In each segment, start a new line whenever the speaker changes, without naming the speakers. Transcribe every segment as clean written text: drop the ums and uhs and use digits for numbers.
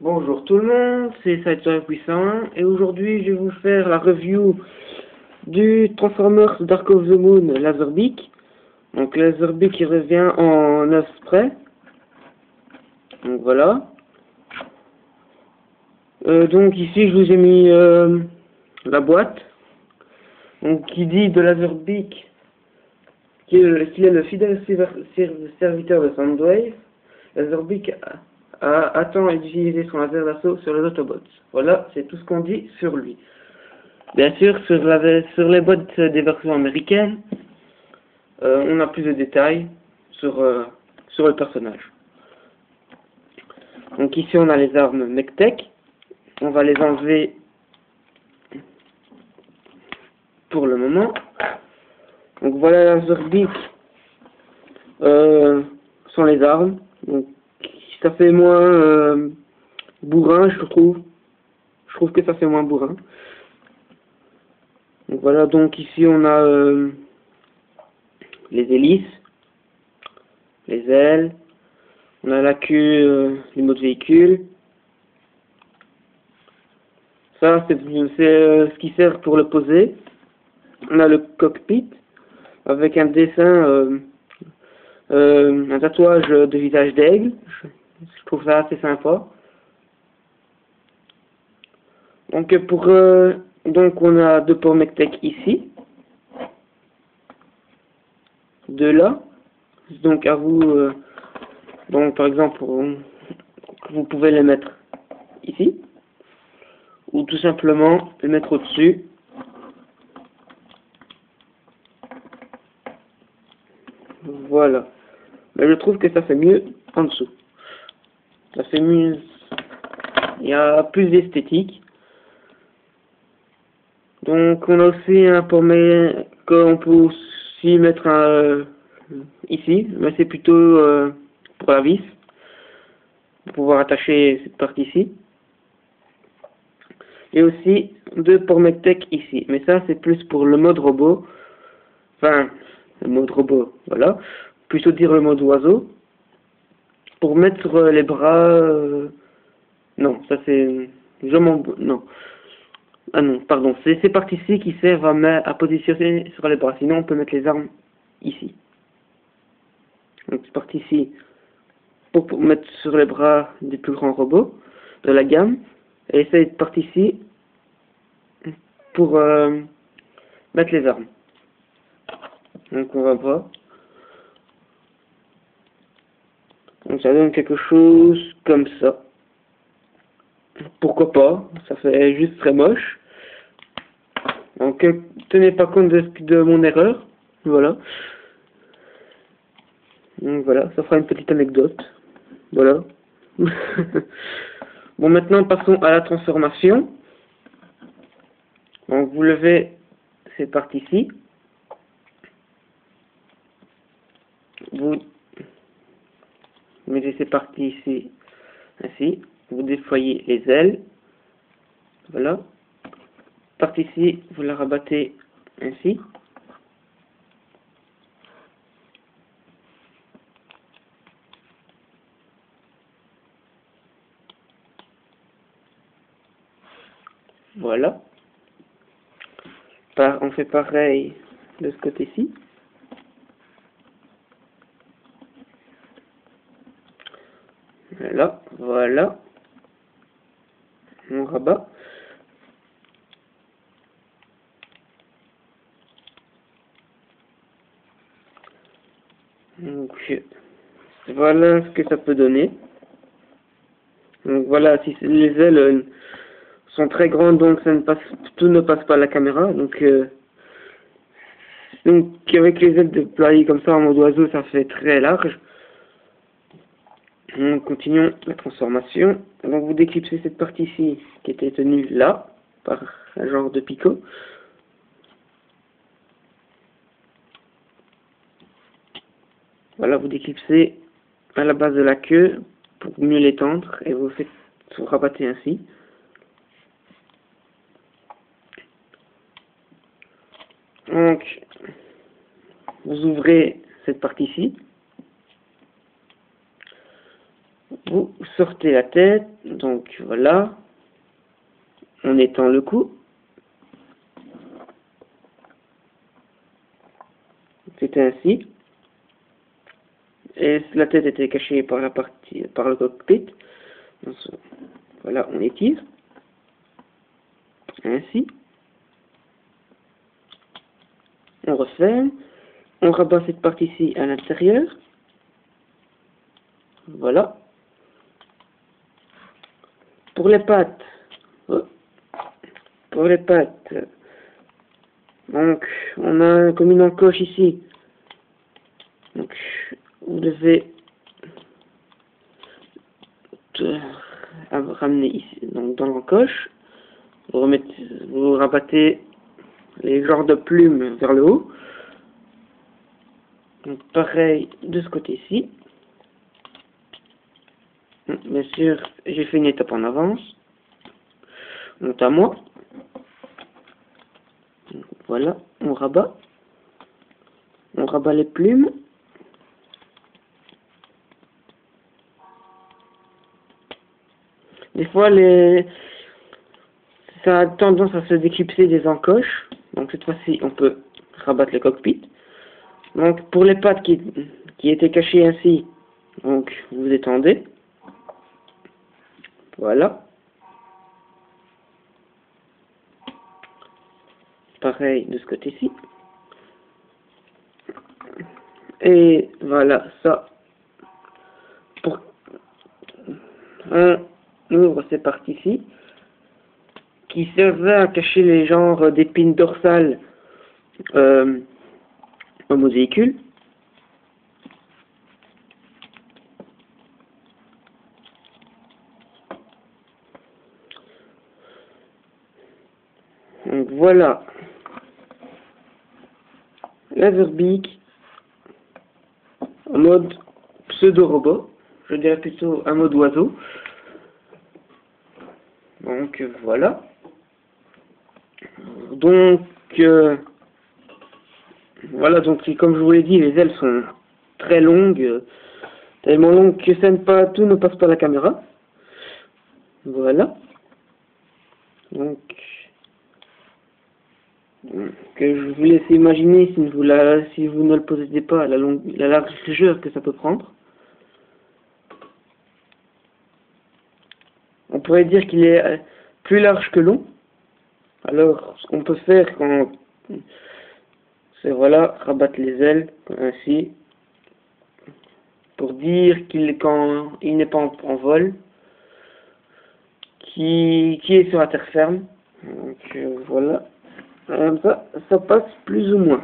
Bonjour tout le monde, c'est Saito Puissant et aujourd'hui je vais vous faire la review du Transformers Dark of the Moon Laserbeak. Donc Laserbeak qui revient en 9 sprays. Donc voilà. Donc ici je vous ai mis la boîte. Donc qui dit de Laserbeak qu'il est le fidèle serviteur de Soundwave. Laserbeak attend d'utiliser son laser d'assaut sur les Autobots. Voilà, c'est tout ce qu'on dit sur lui. Bien sûr, sur les boîtes des versions américaines, on a plus de détails sur le personnage. Donc ici on a les armes Mech-Tech. On va les enlever pour le moment. Donc voilà, Laserbeak sont les armes. Donc ça fait moins bourrin, je trouve. Je trouve que ça fait moins bourrin. Donc voilà, donc ici on a les hélices, les ailes, on a la queue du mode véhicule. Ça c'est ce qui sert pour le poser. On a le cockpit avec un dessin, un tatouage de visage d'aigle. Je trouve ça assez sympa. Donc donc on a deux ports Mech-Tech ici, deux là. Donc à vous, donc par exemple, vous pouvez les mettre ici, ou tout simplement les mettre au-dessus. Voilà. Mais je trouve que ça fait mieux en dessous. Ça fait mieux. Il y a plus d'esthétique. Donc on a aussi un port qu'on peut aussi mettre ici, mais c'est plutôt pour la vis, pour pouvoir attacher cette partie-ci. Et aussi deux ports Mech-Tech ici, mais ça c'est plus pour le mode robot, enfin le mode robot, voilà, plutôt dire le mode oiseau, pour mettre les bras, non, ça c'est, non. Ah non, pardon, c'est ces parties-ci qui servent à positionner sur les bras, sinon on peut mettre les armes ici. Donc cette partie-ci pour mettre sur les bras des plus grands robots de la gamme, et cette partie-ci pour mettre les armes. Donc on va voir. Donc ça donne quelque chose comme ça. Pourquoi pas, ça fait juste très moche. Donc tenez pas compte de mon erreur. Voilà. Donc voilà, ça fera une petite anecdote. Voilà. Bon, maintenant passons à la transformation. Donc vous levez cette partie-ci. Vous mettez ces parties ici, ainsi. Vous déployez les ailes. Voilà. Partie-ci, vous la rabattez ainsi. Voilà. On fait pareil de ce côté-ci. Voilà, voilà. On rabat. Donc, voilà ce que ça peut donner. Donc voilà, si les ailes sont très grandes, donc tout ne passe pas à la caméra. Donc avec les ailes déployées comme ça en mode oiseau, ça fait très large. Donc continuons la transformation. Donc vous déclipsez cette partie-ci qui était tenue là par un genre de picot. Voilà, vous déclipsez à la base de la queue pour mieux l'étendre et vous rabattez ainsi. Donc vous ouvrez cette partie-ci. Vous sortez la tête, donc voilà, on étend le cou. C'était ainsi. Et la tête était cachée par le cockpit. Donc, voilà, on étire. Ainsi. On referme. On rabat cette partie-ci à l'intérieur. Voilà. Pour les pattes. Pour les pattes. Donc, on a comme une encoche ici. Donc, vous devez ramener ici, donc dans l'encoche. Vous rabattez les genres de plumes vers le haut. Donc, pareil de ce côté-ci. Bien sûr, j'ai fait une étape en avance. Donc, à moi. Donc, voilà, on rabat. On rabat les plumes. Des fois, ça a tendance à se déclipser des encoches. Donc, cette fois-ci, on peut rabattre le cockpit. Donc, pour les pattes qui étaient cachées ainsi, donc, vous étendez. Voilà. Pareil de ce côté-ci. Et voilà, ça. On ouvre ces parties-ci, qui servaient à cacher les genres d'épines dorsales au mode véhicule. Donc voilà la Verbeek en mode pseudo-robot, je dirais plutôt un mode oiseau. Donc voilà. Donc voilà, donc comme je vous l'ai dit, les ailes sont très longues, tellement longues que tout ne passe pas la caméra. Voilà. Donc que je vous laisse imaginer si vous ne le possédez pas la largeur que ça peut prendre. On pourrait dire qu'il est plus large que long. Alors, ce qu'on peut faire c'est voilà, rabattre les ailes, ainsi, pour dire quand il n'est pas en vol, qui est sur la terre ferme. Donc voilà, ça passe plus ou moins.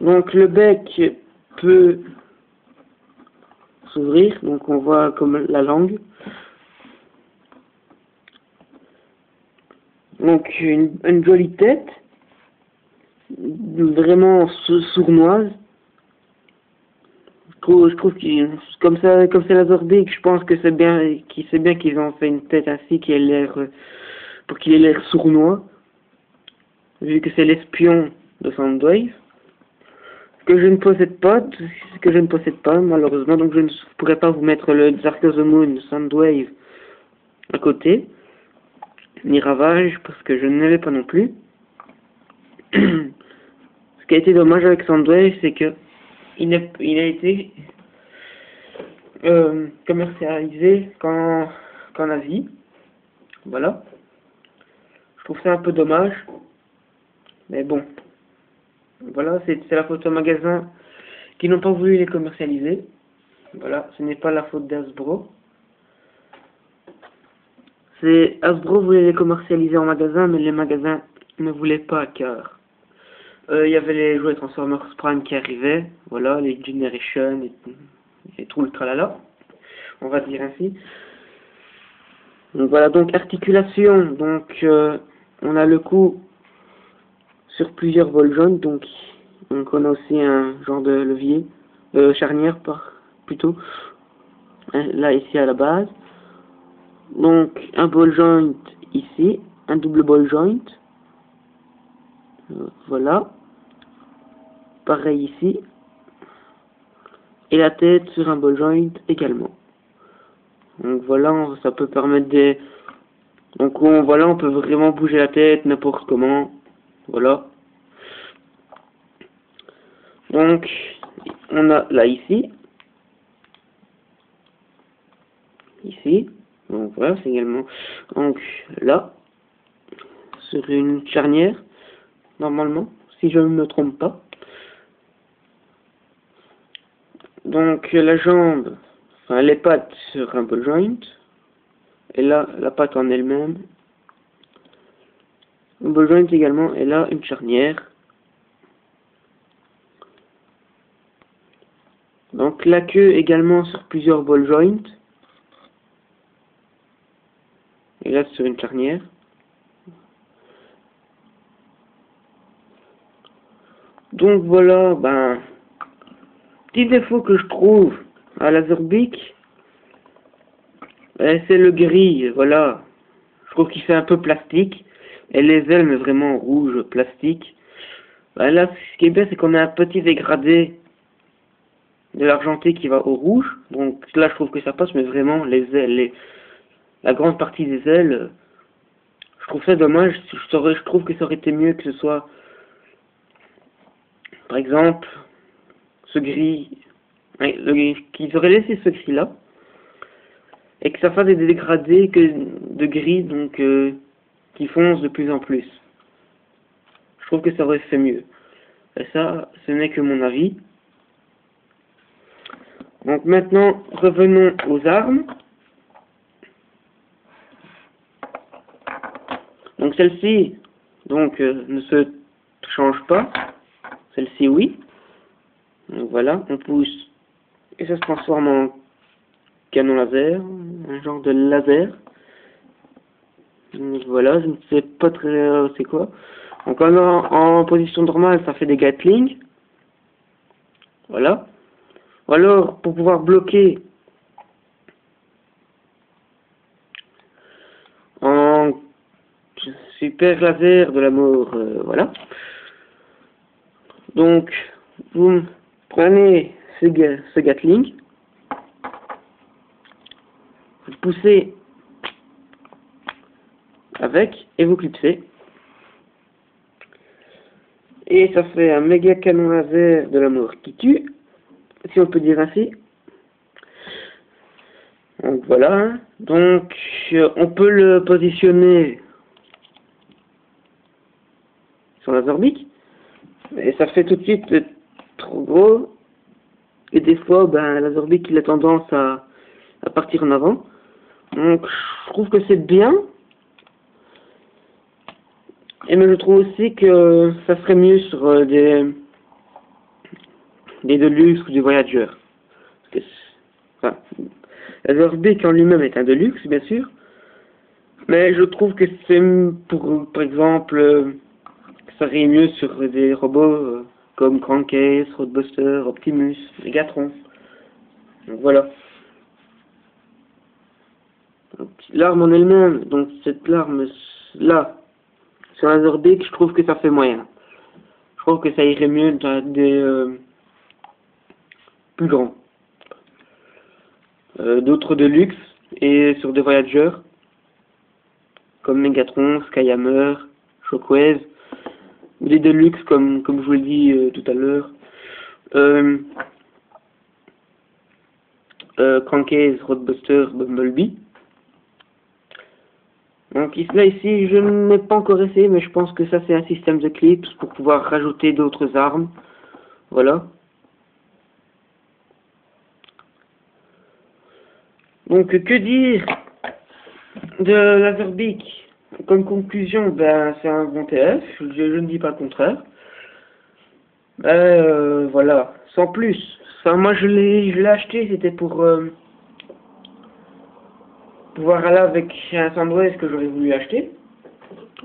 Donc le bec peut s'ouvrir, donc on voit comme la langue. Donc une jolie tête, vraiment sournoise. Je trouve comme c'est la Zorbeek, je pense que c'est bien qu'ils ont fait une tête ainsi qui ait l'air pour qu'il ait l'air sournois, vu que c'est l'espion de Soundwave. Que je ne possède pas malheureusement, donc je ne pourrais pas vous mettre le Dark of the Moon Soundwave à côté, ni Ravage parce que je ne l'avais pas non plus. Ce qui a été dommage avec Soundwave, c'est que il a été commercialisé qu'en Asie. Voilà. Je trouve ça un peu dommage, mais bon. Voilà, c'est la faute au magasin qui n'ont pas voulu les commercialiser. Voilà, ce n'est pas la faute d'Hasbro. Hasbro voulait les commercialiser en magasin, mais les magasins ne voulaient pas car il y avait les jouets Transformers Prime qui arrivaient, voilà, les Generation et tout le tralala, on va dire ainsi. Donc voilà, donc articulation, donc on a le cou sur plusieurs bols jaunes, donc on a aussi un genre de levier, charnière plutôt, là ici à la base. Donc un ball joint ici, un double ball joint, voilà. pareil ici. Et la tête sur un ball joint également. Donc voilà, ça peut permettre des... Donc voilà, on peut vraiment bouger la tête n'importe comment. Voilà. Donc, on a là ici. Ici. Donc voilà, c'est également... Donc là, sur une charnière, normalement, si je ne me trompe pas. Donc la jambe, enfin les pattes sur un ball joint. Et là, la patte en elle-même. Un ball joint également, et là, une charnière. Donc la queue également sur plusieurs ball joints. Et là, sur une charnière. Donc voilà, ben, petit défaut que je trouve à la Laserbeak, c'est le gris, voilà. Je trouve qu'il fait un peu plastique. Et les ailes, mais vraiment rouge, plastique. Ben là, ce qui est bien, c'est qu'on a un petit dégradé de l'argenté qui va au rouge. Donc là, je trouve que ça passe, mais vraiment, les ailes, la grande partie des ailes, je trouve ça dommage. Je trouve que ça aurait été mieux que ce soit, par exemple, ce gris, qu'ils auraient laissé ce gris-là. Et que ça fasse des dégradés de gris, donc qui foncent de plus en plus. Je trouve que ça aurait fait mieux. Et ça, ce n'est que mon avis. Donc maintenant, revenons aux armes. Donc celle-ci, donc ne se change pas. Celle-ci, oui. Donc voilà, on pousse et ça se transforme en canon laser, un genre de laser. Donc voilà, je ne sais pas très c'est quoi. Donc en position normale, ça fait des Gatling. Voilà. Ou alors, pour pouvoir bloquer en super laser de la mort, voilà. Donc, vous prenez ce Gatling, vous poussez avec et vous clipsez. Et ça fait un méga canon laser de la mort qui tue, si on peut dire ainsi. Donc voilà, hein. Donc on peut le positionner sur la orbique, et ça fait tout de suite trop gros, et des fois ben, la orbique il a tendance à partir en avant. Donc je trouve que c'est bien, et mais je trouve aussi que ça serait mieux sur des Deluxe ou des Voyageurs. Enfin, la orbique en lui-même est un Deluxe, bien sûr, mais je trouve que c'est par exemple, ça irait mieux sur des robots comme Crankcase, Roadbuster, Optimus, Megatron. Donc voilà. L'arme en elle-même, donc cette arme là, sur la Zorbic, je trouve que ça fait moyen. Je trouve que ça irait mieux dans des plus grands. D'autres de luxe et sur des voyageurs comme Megatron, Skyhammer, Shockwave, ou des Deluxe comme je vous l'ai dit tout à l'heure. Crankcase, Roadbuster, Bumblebee. Donc là ici, je n'ai pas encore essayé, mais je pense que ça c'est un système de clips pour pouvoir rajouter d'autres armes. Voilà. Donc que dire de Laserbeak? Comme conclusion, ben c'est un bon TF, je ne dis pas le contraire. Voilà, sans plus. Enfin, moi je l'ai acheté, c'était pour pouvoir aller avec un Sandwave que j'aurais voulu acheter,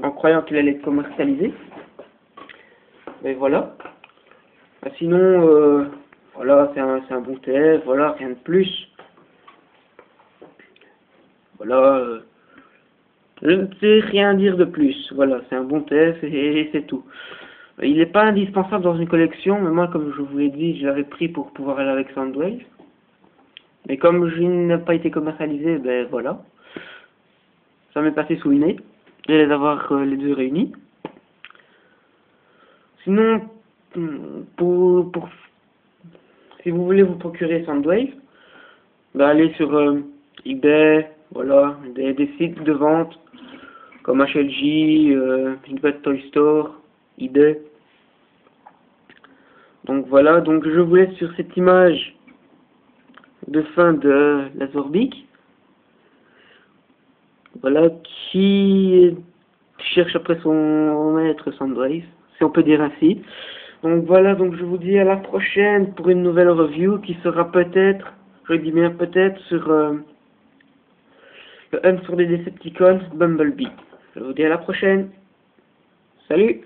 en croyant qu'il allait être commercialisé. Mais voilà. Sinon, voilà, c'est un bon TF, voilà, rien de plus. Voilà, je ne sais rien dire de plus. Voilà, c'est un bon TF et c'est tout. Il n'est pas indispensable dans une collection, mais moi, comme je vous l'ai dit, je l'avais pris pour pouvoir aller avec Soundwave. Mais comme je n'ai pas été commercialisé, ben voilà. Ça m'est passé sous le nez, de les avoir les deux réunis. Sinon, si vous voulez vous procurer Soundwave, ben allez sur eBay, voilà, des sites de vente comme HLJ, Big Bad Toy Store, eBay. Donc voilà, donc je vous laisse sur cette image de fin de la Zorbic. Voilà, qui cherche après son maître Soundwave, si on peut dire ainsi. Donc voilà, donc je vous dis à la prochaine pour une nouvelle review qui sera peut-être, je dis bien peut-être, sur le Hunt sur des Decepticons Bumblebee. Je vous dis à la prochaine. Salut!